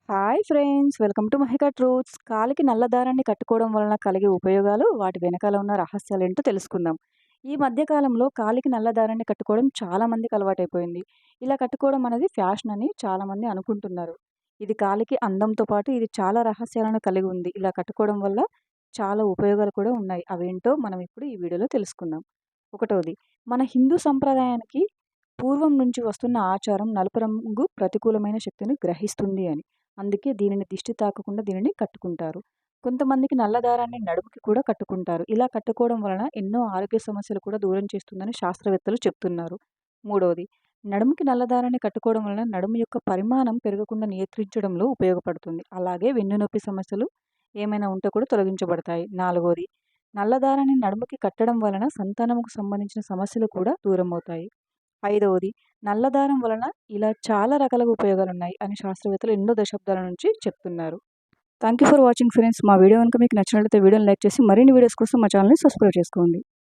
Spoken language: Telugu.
Hi friends! Welcome to Mahika truths. కాలికి నల్ల దారాన్ని కట్టుకోవడం వలన కలిగే ఉపయోగాలు, వాటి వెనకాల ఉన్న రహస్యాలేంటో తెలుసుకుందాం. ఈ మధ్య కాలంలో కాలికి నల్ల దారాన్ని కట్టుకోవడం చాలా మందికి అలవాటైపోయింది. ఇలా కట్టుకోవడం అనేది ఫ్యాషన్ అని చాలామంది అనుకుంటున్నారు. ఇది కాలికి అందంతో పాటు ఇది చాలా రహస్యాలను కలిగి ఉంది. ఇలా కట్టుకోవడం వల్ల చాలా ఉపయోగాలు కూడా ఉన్నాయి. అవేంటో మనం ఇప్పుడు ఈ వీడియోలో తెలుసుకుందాం. ఒకటోది, మన హిందూ సంప్రదాయానికి పూర్వం నుంచి వస్తున్న ఆచారం నలుపు రంగు ప్రతికూలమైన శక్తిని గ్రహిస్తుంది అని. అందుకే దీనిని దిష్టి తాకకుండా దీనిని కట్టుకుంటారు. కొంతమందికి నల్ల దారాన్ని నడుముకి కూడా కట్టుకుంటారు. ఇలా కట్టుకోవడం వలన ఎన్నో ఆరోగ్య సమస్యలు కూడా దూరం చేస్తుందని శాస్త్రవేత్తలు చెప్తున్నారు. మూడవది, నడుముకి నల్ల దారాన్ని కట్టుకోవడం వలన నడుము యొక్క పరిమాణం పెరగకుండా నియంత్రించడంలో ఉపయోగపడుతుంది. అలాగే వెన్నునొప్పి సమస్యలు ఏమైనా ఉంటే కూడా తొలగించబడతాయి. నాలుగవది, నల్ల దారాన్ని నడుముకి కట్టడం వలన సంతానముకు సంబంధించిన సమస్యలు కూడా దూరమవుతాయి. ఐదవది, నల్ల దారం వలన ఇలా చాలా రకాలుగా ఉపయోగాలున్నాయి అని శాస్త్రవేత్తలు ఎన్నో దశాబ్దాల నుంచి చెప్తున్నారు. Thank you for watching friends. మా వీడియో గనుక మీకు నచ్చినట్లయితే వీడియోని లైక్ చేసి మరిన్ని వీడియోస్ కోసం మా ఛానల్‌ని సబ్స్క్రైబ్ చేసుకోండి.